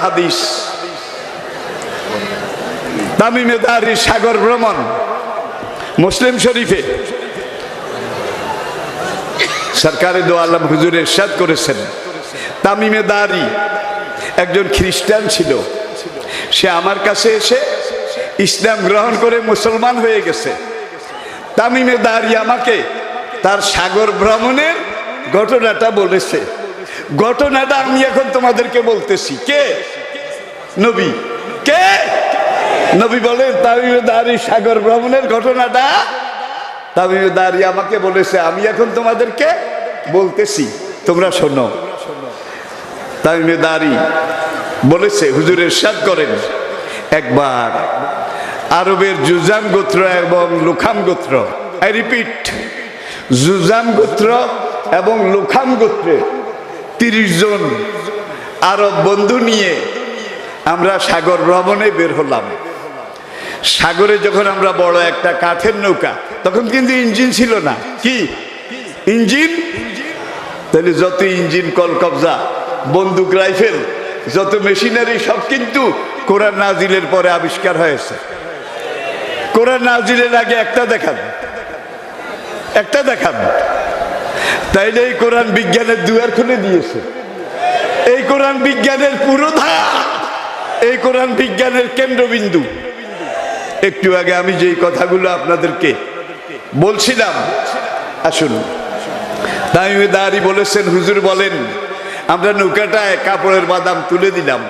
হাদিস, তামিমে দারির সাগর ভ্রমণ, মুসলিম শরীফে সরকারে দো আলম হুজুর ইরশাদ করেছেন, তামিমে দারি একজন খ্রিস্টান ছিল। সে আমার কাছে এসে ইসলাম গ্রহণ করে মুসলমান হয়ে গেছে। তামিমে দারি আমাকে তার সাগর ভ্রমণের ঘটনাটা বলেছে। ঘটনাটা আমি এখন তোমাদেরকে বলতেছি। কে? নবী। কে? নবী বলেন তামিমে দারি সাগর ভ্রমণের ঘটনাটা তামিমে দারি আমাকে বলেছে, আমি এখন তোমাদেরকে বলতেছি, তোমরা শোনো। তামিমে দারি বলেছে, হুজুর ইরশাদ করেন, একবার আরবের জুজাম গোত্র এবং লুখাম গোত্র, আই রিপিট, জুজাম গোত্র এবং লুখাম গোত্রে 30 জন আরব বন্ধু নিয়ে আমরা সাগর ভ্রমণে বের হলাম। সাগরে যখন আমরা বড় একটা কাঠের নৌকা, তখন কিন্তু ইঞ্জিন ছিল না। কি ইঞ্জিন? তাহলে যত ইঞ্জিন, কলকবজা, বন্দুক, রাইফেল, যত মেশিনারি সব কিন্তু কোরআন নাজিলের পরে আবিষ্কার হয়েছে। কোরআন নাজিলের আগে একটা দেখান, একটা দেখান। তাইলে এই কোরআন বিজ্ঞানের দুয়ার খুলে দিয়েছে। এই কোরআন বিজ্ঞানের পুরোধা, এই কোরআন বিজ্ঞানের কেন্দ্রবিন্দু। একটু আগে আমি যেই কথাগুলো আপনাদেরকে বলছিলাম, আসুন। তামিমে দারি বলেছেন, হুজুর বলেন, আমরা নৌকাটায় কাপড়ের বাদাম তুলে দিলাম,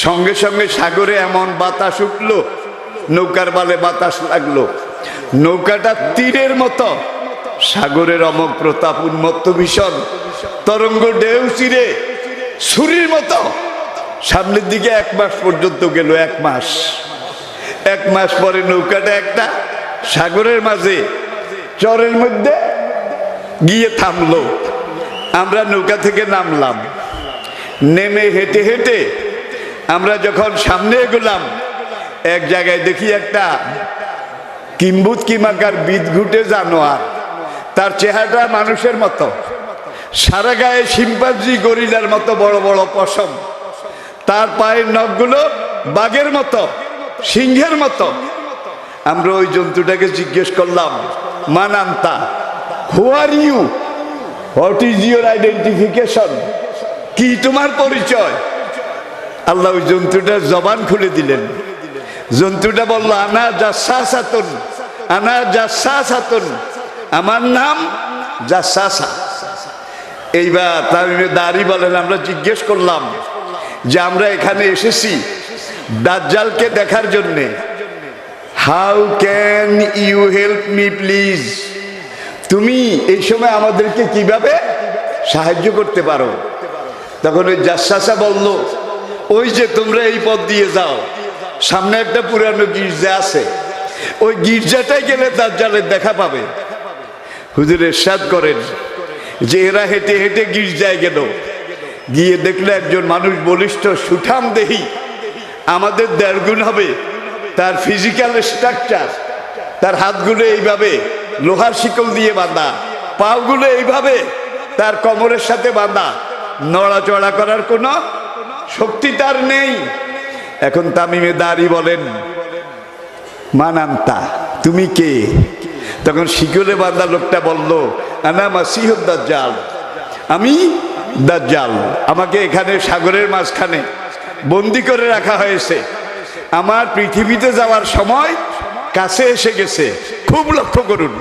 সঙ্গে সঙ্গে সাগরে এমন বাতাস উঠলো, নৌকার বালে বাতাস লাগলো, নৌকাটা তীরের মতো সাগরের অমোঘ প্রতাপ, উন্মত্ত ভীষণ তরঙ্গ ঢেউ চিরে ছুরির মতো সামনের দিকে 1 মাস পর্যন্ত গেল। 1 মাস। 1 মাস পরে নৌকাটা একটা সাগরের মাঝে চরের মধ্যে গিয়ে থামলো। আমরা নৌকা থেকে নামলাম, নেমে হেঁটে হেঁটে আমরা যখন সামনে এগোলাম, এক জায়গায় দেখি একটা কিম্বুত কিমাকার বিদঘুটে জানোয়ার, তার চেহারাটা মানুষের মতো, সারা গায়ে শিম্পাঞ্জি গরিলার মতো বড় বড় পশম, তার পায়ের নখগুলো বাঘের মতো, সিংহের মতো। আমরা ওই জন্তুটাকে জিজ্ঞেস করলাম, মান আনতা, who are you, what is your identification, কি তোমার পরিচয়? আল্লাহ ওই জন্তুটার জবান খুলে দিলেন। জন্তুটা বলল, আনা জাসাসাতুন, আনা জাসাসাতুন, আমার নাম জাসাসা। এইবার তামিমে দারি বলেন, আমরা জিজ্ঞেস করলাম যে আমরা এখানে এসেছি দাজ্জালকে দেখার জন্যে, how can you help me please, তুমি এই সময় আমাদেরকে কিভাবে সাহায্য করতে পারো? তখন ওই জাসাসা বলল, ওই যে তোমরা এই পথ দিয়ে যাও, সামনে একটা পুরানো গির্জা আছে, ওই গির্জাটাই গেলে দাজ্জালের দেখা পাবে। হুজুর ইরশাদ করেন যে এরা হেঁটে হেঁটে গির্জায় গেল, গিয়ে দেখলে একজন মানুষ বলিষ্ঠ, সুঠাম দেহি, আমাদের 1.5 গুণ হবে তার ফিজিক্যাল স্ট্রাকচার। তার হাতগুলো এইভাবে লোহার শিকল দিয়ে বাঁধা, পাগুলো এইভাবে তার কোমরের সাথে বাঁধা, নড়াচড়া করার কোনো শক্তি তার নেই। এখন তামিমে দারি বলেন, মানান্তা, তুমি কে? তখন শিকলে বাঁধা লোকটা বলল, আনা মাসিহুদ দাজ্জাল, আমি দাজ্জাল। আমাকে এখানে সাগরের মাঝখানে বন্দি করে রাখা হয়েছে। আমার পৃথিবীতে যাওয়ার সময় কাছে এসে গেছে। খুব লক্ষ্য করুন,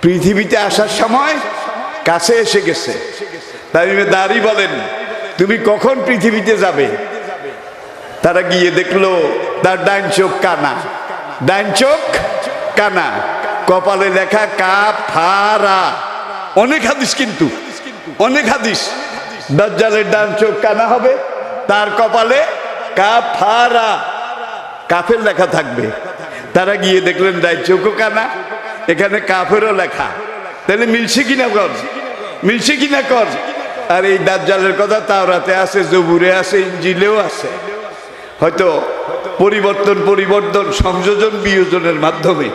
পৃথিবীতে আসার সময় কাছে এসে গেছে। তামিমে দারি বলেন, তুমি কখন পৃথিবীতে যাবে? তারা গিয়ে দেখলো তার ডান চোখ কানা, ডান চোখ কানা, কপালে লেখা কাফারা। অনেক হাদিস, কিন্তু অনেক হাদিস, দাজ্জালের ডান চোখ কানা হবে, তার কপালে কাফারা, কাফের লেখা থাকবে। তারা গিয়ে দেখলেন ডান চোখও কানা, এখানে কাফেরও লেখা। তাহলে মিলছে কিনা কর, মিলছে কিনা কর। আর এই দাজ্জালের কথা তাওরাতে আছে, জবুরে আছে, ইনজিলেও আছে। হয়তো পরিবর্তন সংযোজন বিয়োজনের মাধ্যমে।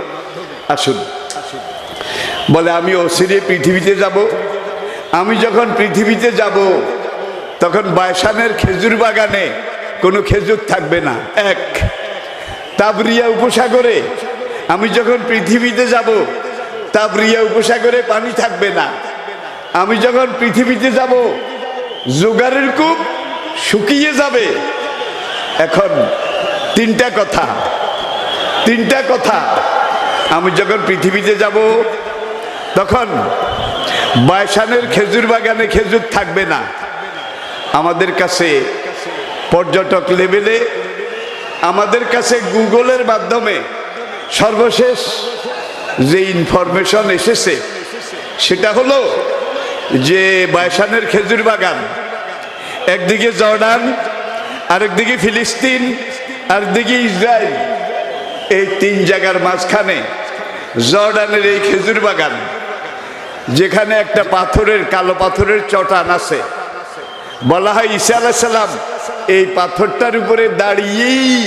আসুন, বলে আমি অচিরে পৃথিবীতে যাব। আমি যখন পৃথিবীতে যাব, তখন বায়সানের খেজুর বাগানে কোনো খেজুর থাকবে না। এক, তাবরিয়া উপসাগরে আমি যখন পৃথিবীতে যাব, তাবরিয়া উপসাগরে পানি থাকবে না। আমি যখন পৃথিবীতে যাব, জোগাড়ের কূপ শুকিয়ে যাবে। এখন তিনটা কথা। আমি যখন পৃথিবীতে যাব, তখন বায়সানের খেজুর বাগানে খেজুর থাকবে না। আমাদের কাছে পর্যটক লেভেলে, আমাদের কাছে গুগলের মাধ্যমে সর্বশেষ যে ইনফরমেশন এসেছে সেটা হলো যে বায়সানের খেজুর বাগান, একদিকে জর্ডান, আরেকদিকে ফিলিস্তিন, আরেকদিকে ইসরায়েল, এই তিন জায়গার মাঝখানে জর্ডানের এই খেজুর বাগান, যেখানে একটা কালো পাথরের চটান আছে। বলা হয় ঈসা আলাইহিস সালাম এই পাথরটার উপরে দাঁড়িয়েই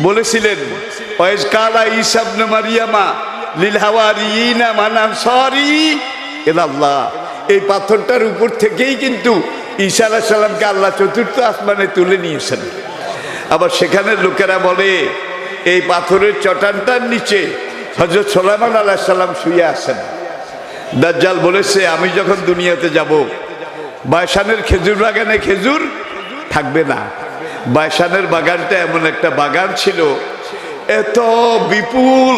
বলেছিলেন, ওয়াইজ কালা ঈসা ইবনে মারইয়ামা লিল হাওয়ারিয়িনা মান আনসারি ইলাল্লাহ। এই পাথরটার উপর থেকেই কিন্তু ঈসা আলাইহিস সালামকে আল্লাহ চতুর্থ আসমানে তুলে নিয়েছেন। আবার সেখানে লোকেরা বলে এই পাথরের চটানটার নিচে হযরত সুলাইমান আলাইহিস সালাম শুয়ে আছেন। দাজ্জাল বলেছে, আমি যখন দুনিয়াতে যাব, বায়সানের খেজুর বাগানে খেজুর থাকবে না। বায়সানের বাগানটা এমন একটা বাগান ছিল, এত বিপুল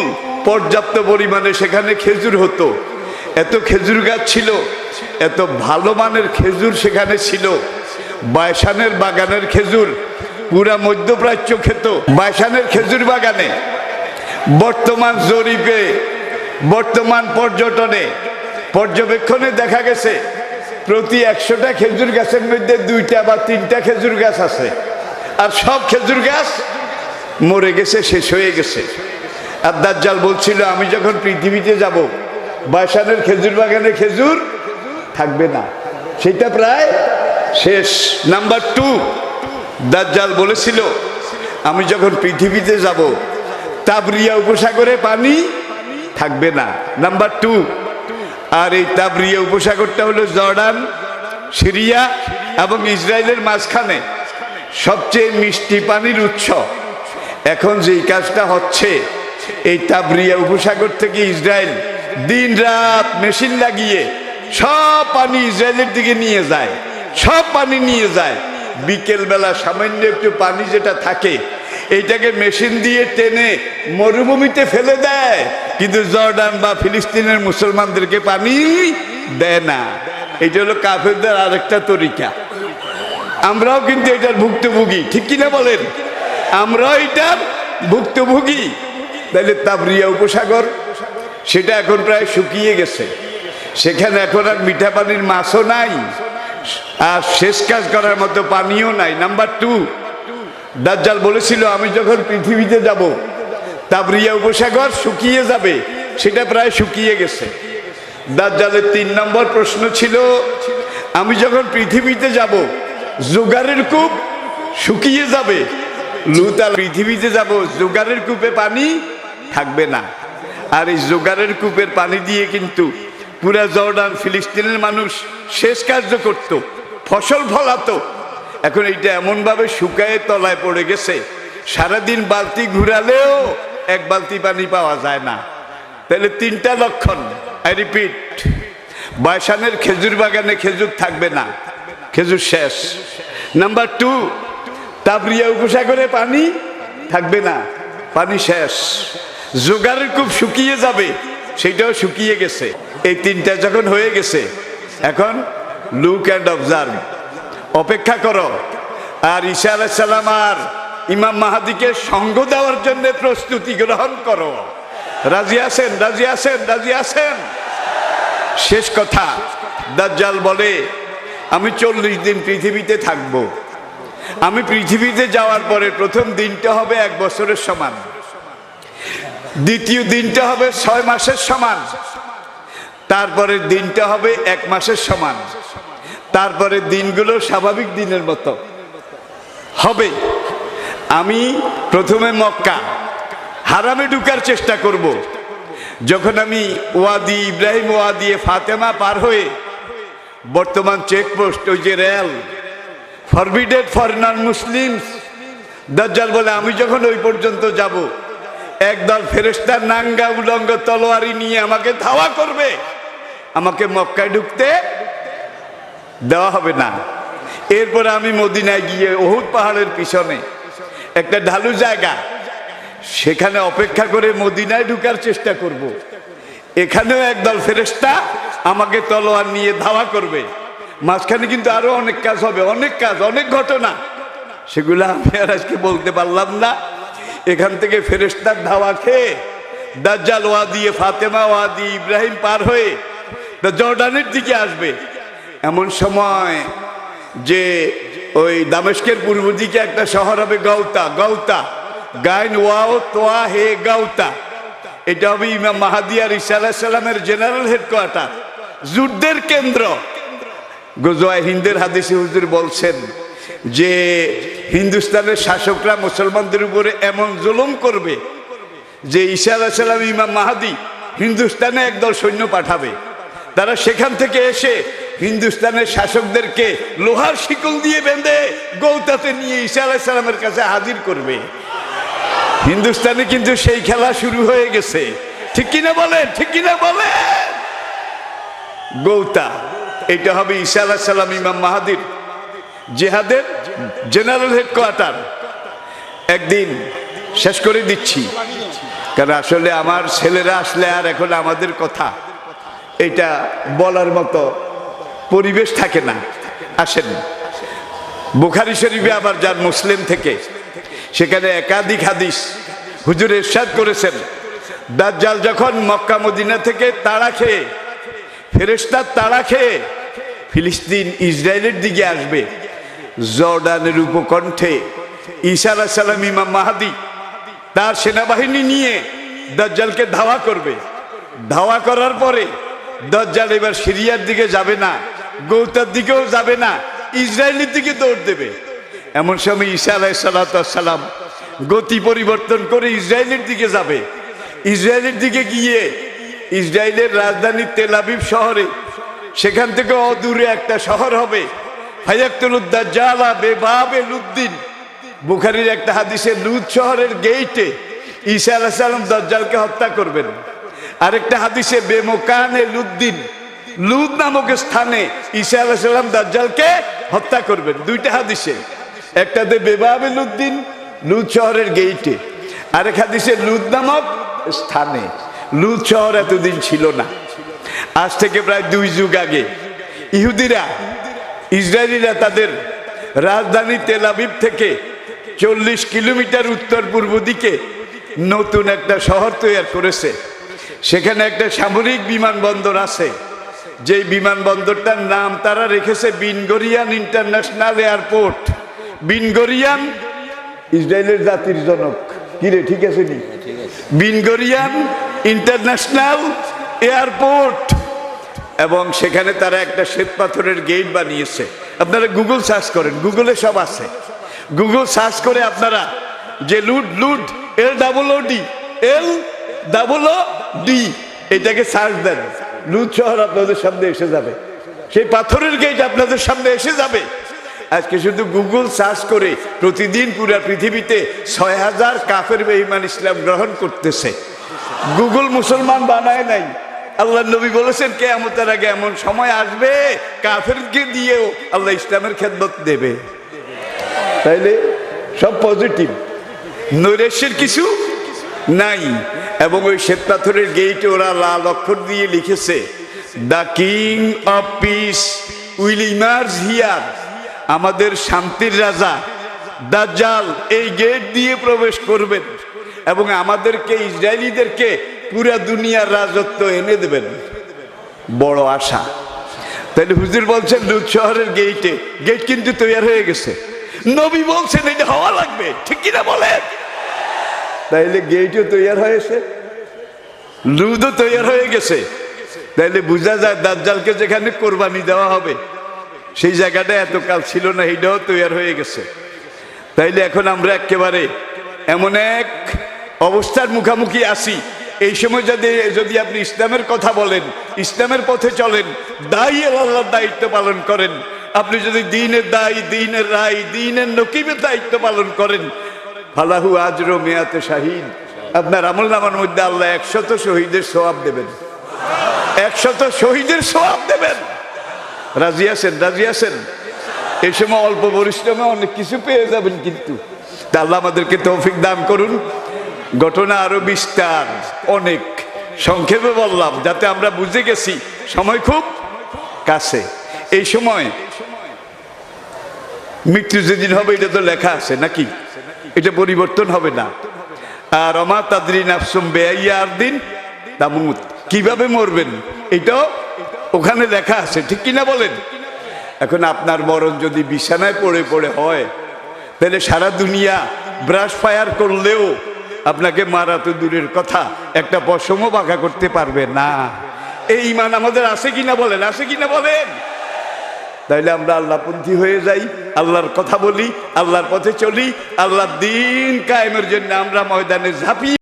পর্যাপ্ত পরিমাণে সেখানে খেজুর হতো, এত খেজুর গাছ ছিল, এত ভালো মানের খেজুর সেখানে ছিল। বায়সানের বাগানের খেজুর পুরা মধ্যপ্রাচ্য খেত। বায়সানের খেজুর বাগানে বর্তমান জরিপে, বর্তমান পর্যবেক্ষণে দেখা গেছে প্রতি 100টা খেজুর গাছের মধ্যে 2টা বা 3টা খেজুর গাছ আছে, আর সব খেজুর গাছ মরে গেছে, শেষ হয়ে গেছে। আর দাজ্জাল বলছিল, আমি যখন পৃথিবীতে যাব, বায়সানের খেজুর বাগানে খেজুর থাকবে না, সেটা প্রায় শেষ। নাম্বার 2, দাজ্জাল বলেছিল, আমি যখন পৃথিবীতে যাব, তাবরিয়া উপসাগরে পানি থাকবে না। নাম্বার 2, আর এই তাবরিয়া উপসাগরটা হলো জর্ডান, সিরিয়া এবং ইসরায়েলের মাঝখানে সবচেয়ে মিষ্টি পানির উৎস। এখন যেই কাজটা হচ্ছে, এই তাবরিয়া উপসাগর থেকে ইসরায়েল দিন রাত মেশিন লাগিয়ে সব পানি ইসরায়েলের দিকে নিয়ে যায়, সব পানি নিয়ে যায়। বিকেল বেলা সামান্য একটু পানি যেটা থাকে, এইটাকে মেশিন দিয়ে টেনে মরুভূমিতে ফেলে দেয়, কিন্তু জর্ডান বা ফিলিস্তিনের মুসলমানদেরকে পানি দেয় না। এটা হলো কাফেরদের আরেকটা তরিকা। আমরাও কিন্তু এটার ভুক্তভোগী, ঠিক কিনা বলেন? আমরাও এটার ভুক্তভোগী। তাহলে তাবরিয়া উপসাগর সেটা এখন প্রায় শুকিয়ে গেছে, সেখানে এখন আর মিঠা পানির মাছও নাই, আর শেষ কাজ করার মতো পানিও নাই। নাম্বার 2, দাজ্জাল বলেছিল, আমি যখন পৃথিবীতে যাব, তাবরিয়া উপসাগর শুকিয়ে যাবে, সেটা প্রায় শুকিয়ে গেছে। দাজ্জালের 3 নম্বর প্রশ্ন ছিল, আমি যখন পৃথিবীতে যাব, জোগাড়ের কূপ শুকিয়ে যাবে। লুতাল পৃথিবীতে যাব, জোগাড়ের কূপে পানি থাকবে না। আর এই জোগাড়ের কূপের পানি দিয়ে কিন্তু পুরা জর্ডান ফিলিস্তিনের মানুষ শেষ কার্য করত, ফসল ফলাতো। এখন এইটা এমনভাবে শুকায়ে তলায় পড়ে গেছে, সারাদিন বালতি ঘুরালেও 1 বালতি পানি পাওয়া যায় না। তাহলে 3টা লক্ষণ। আই রিপিট, বায়সানের খেজুর বাগানে খেজুর থাকবে না, খেজুর শেষ। নাম্বার 2, তাবরিয়া উপসাগরে পানি থাকবে না, পানি শেষ। জোগাড়ের কূপ শুকিয়ে যাবে, সেটাও শুকিয়ে গেছে। এই 3টা যখন হয়ে গেছে, এখন লুক অ্যান্ড অবজার্ভ, অপেক্ষা করো। আর ঈসা আলাইহিস সালাম আর ইমাম মাহদীকে সঙ্গ দেওয়ার জন্য প্রস্তুতি গ্রহণ করো। রাজি আছেন? রাজি আছেন? রাজি আছেন? শেষ কথা, দাজ্জাল বলে, আমি 40 দিন পৃথিবীতে থাকব। আমি পৃথিবীতে যাওয়ার পরে প্রথম দিনটা হবে 1 বছরের সমান, দ্বিতীয় দিনটা হবে 6 মাসের সমান, তারপরের দিনটা হবে 1 মাসের সমান, তারপরে দিনগুলো স্বাভাবিক দিনের মতো হবে। আমি প্রথমে মক্কা হারামে ঢুকার চেষ্টা করব। যখন আমি ওয়াদি ইব্রাহিম ওয়াদি ফাতেমা পার হয়ে বর্তমান চেকপোস্ট, ওই যে রেল, ফরবিডেড ফর নন মুসলিমস। দাজ্জাল বলে আমি যখন ওই পর্যন্ত যাব, একদল ফেরেশতা নাঙ্গা উলঙ্গ তলোয়ারি নিয়ে আমাকে ধাওয়া করবে, আমাকে মক্কায় ঢুকতে দেওয়া হবে না। এরপর আমি মদিনায় গিয়ে উহুদ পাহাড়ের পিছনে একটা ঢালু জায়গা, সেখানে অপেক্ষা করে মদিনায় ঢুকার চেষ্টা করব। এখানেও একদল ফেরেশতা আমাকে তলোয়ার নিয়ে ধাওয়া করবে। মাঝখানে কিন্তু আরো অনেক কাজ হবে, অনেক কাজ, অনেক ঘটনা, সেগুলো আমি আর আজকে বলতে পারলাম না। এখান থেকে ফেরেশতার ধাওয়া খেয়ে দাজ্জাল ওয়াদি, ফাতেমা ওয়াদি, ইব্রাহিম পার হয়ে জর্ডানের দিকে আসবে। এমন সময় যে ওই দামেস্কের পূর্ব দিকে একটা শহর হবে গাউতা, গাউতা, গাইন ওয়াও তোয়া হে গাউতা। এটা হবে ইমাম মাহাদি আর ঈসা আলাইহিস সালামের জেনারেল হেডকোয়ার্টার, যুদ্ধের কেন্দ্র। গজওয়ায়ে হিন্দের হাদিসে হুজুর বলছেন যে হিন্দুস্তানের শাসকরা মুসলমানদের উপরে এমন জুলুম করবে যে ঈসা আলাইহিস সালাম, ইমাম মাহাদি হিন্দুস্তানে একদল সৈন্য পাঠাবে। তারা সেখান থেকে এসে হিন্দুস্তানের শাসকদেরকে লোহার শিকল দিয়ে বেঁধে গৌতাতে নিয়ে ঈসা আলাইহিস সালামের কাছে হাজির করবে। হিন্দুস্তানে কিন্তু সেই খেলা শুরু হয়ে গেছে, ঠিক কিনা বলেন, ঠিক কিনা বলেন। গৌতা, এটা হবে ঈসা আলাইহিস সালাম, ইমাম মাহাদির জিহাদের জেনারেল হেডকোয়ার্টার। একদিন শেষ করে দিচ্ছি, কারণ আসলে আমার ছেলেরা আসলে আর এখন আমাদের কথা এটা বলার মতো পরিবেশ থাকে না। আসেন, বুখারী শরীফে আবার যার মুসলিম থেকে, সেখানে একাধিক হাদিস হুজুর ইরশাদ করেছেন, দাজ্জাল যখন মক্কা মদিনা থেকে তাড়া খেয়ে, ফেরেশতার তাড়া খেয়ে ফিলিস্তিন ইসরায়েলের দিকে আসবে, জর্ডানের উপকণ্ঠে ঈসা আলাইহিস সালাম, ইমাম মাহাদি তার সেনাবাহিনী নিয়ে দাজ্জালকে ধাওয়া করবে। ধাওয়া করার পরে দাজ্জাল এবার সিরিয়ার দিকে যাবে না, গৌতার দিকেও যাবে না, ইসরায়েলের দিকে দৌড় দেবে। এমন সময় ঈসা আলাইহিস সালাম গতি পরিবর্তন করে ইসরায়েলের দিকে যাবে। ইসরায়েলের দিকে গিয়ে ইসরায়েলের রাজধানী তেল আবিব শহরে, সেখান থেকে অদূরে একটা শহর হবে ফায়াকতুলুদ দাজ্জালা বেবাবে লুদ্দিন। বুখারীর একটা হাদিসে লুদ শহরের গেইটে ঈসা আলাইহিস সালাম দাজ্জালকে হত্যা করবেন। আরেকটা হাদিসে বেমকানে লুদ্দিন, লুদ নামক স্থানে ঈসা আলাইহিস সালাম দাজ্জালকে হত্যা করবেন। দুইটা হাদিসে, একটাতে বেবাবে লুদ্দিন, লুদ শহরের গেইটে, আরেক হাদিসে লুদ নামক স্থানে। লুদ শহর এতদিন ছিল না, আজ থেকে প্রায় 2 যুগ আগে ইহুদিরা, ইসরায়েলিরা তাদের রাজধানী তেল আবিব থেকে 40 কিলোমিটার উত্তর পূর্ব দিকে নতুন একটা শহর তৈরি করেছে। সেখানে একটা সামরিক বিমানবন্দর আছে, যেই বিমানবন্দরটার নাম তারা রেখেছে বিন গরিয়ান ইন্টারন্যাশনাল এয়ারপোর্ট। বিন গরিয়ান ইসরায়েলের জাতির জনক, কিরে ঠিক আছে নি? বিন গরিয়ান ইন্টারন্যাশনাল এয়ারপোর্ট। এবং সেখানে তারা একটা শ্বেত পাথরের গেট বানিয়েছে। আপনারা গুগল সার্চ করেন, গুগলে সব আছে। গুগল সার্চ করে আপনারা যে লুড LOOD এটাকে সার্চ দেন, লুদ শহর আপনাদের সামনে এসে যাবে, সেই পাথরের গেট আপনাদের সামনে এসে যাবে। আজকে শুধু গুগল সার্চ করে প্রতিদিন পুরো পৃথিবীতে 6000 কাফের বেঈমান ইসলাম গ্রহণ করতেছে। গুগল মুসলমান বানায় নাই। আল্লাহ নবী বলেছেন কিয়ামতের আগে এমন সময় আসবে কাফেরকে দিয়েও আল্লাহ ইসলামের খেদমত দেবে। তাইলে সব পজিটিভ, নৈরাশ্যের কিছু নাই। এবং ওই শ্বেত পাথরের গেইটে ওরা লাল অক্ষর দিয়ে লিখেছে, the king of piece will emerge here. আমাদের শান্তির রাজা দাজ্জাল এই গেট দিয়ে প্রবেশ করবেন এবং আমাদেরকে, ইসরায়েলিদেরকে পুরা দুনিয়ার রাজত্ব এনে দেবেন। বড় আশা। তাহলে হুজুর বলছেন লুদ শহরের গেইটে, গেট কিন্তু তৈরি হয়ে গেছে। নবী বলছেন এটা হওয়া লাগবে, ঠিক কিনা বলেন? তাইলে গেটও তৈরি হয়েছে, লুদও তৈরি হয়ে গেছে। তাইলে বোঝা যায় দাজ্জালকে যেখানে কোরবানি দেওয়া হবে সেই জায়গাটা এতকাল ছিল না, এইটাও তৈরি হয়ে গেছে। তাইলে এখন আমরা একেবারে এমন এক অবস্থার মুখোমুখি আছি, এই সময় যদি আপনি ইসলামের কথা বলেন, ইসলামের পথে চলেন, দাঁড়িয়ে আল্লাহর দায়িত্ব পালন করেন, আপনি যদি দ্বীনের দায়ী, দ্বীনের রায়, দ্বীনের নকিবের দায়িত্ব পালন করেন, ফালাহু আজরু মিয়াতে শাহিদ, আপনার আমলনামার মধ্যে আল্লাহ 100 শহীদের সওয়াব দেবেন, 100 শহীদের সওয়াব দেবেন। রাজি আছেন? রাজি আছেন? এই সময় অল্প পরিশ্রমে অনেক কিছু পেয়ে যাবেন। কিন্তু তা আল্লাহ আমাদেরকে তৌফিক দান করুন। ঘটনা আরো বিস্তার, অনেক সংক্ষেপে বললাম যাতে আমরা বুঝে গেছি সময় খুব কাছে। এই সময় মৃত্যু যেদিন হবে এটা তো লেখা আছে নাকি, এটা পরিবর্তন হবে না। আর অমা তাদরি নাফসুম বিআইয়ি আরদিন তামুত, কিভাবে মরবেন এটাও ওখানে লেখা আছে, ঠিক কিনা বলেন? এখন আপনার মরণ যদি বিছানায় পড়ে পড়ে হয়, তাহলে সারা দুনিয়া ব্রাশ ফায়ার করলেও আপনাকে মারা তো দূরের কথা, একটা পশমও বাঁকা করতে পারবে না। এই ঈমান আমাদের আছে কিনা বলেন? আছে কিনা বলেন? তাইলে আমরা আল্লাহপন্থী হয়ে যাই, আল্লাহর কথা বলি, আল্লাহর পথে চলি, আল্লাহর দ্বীন কায়েমের জন্য আমরা ময়দানে ঝাঁপিয়ে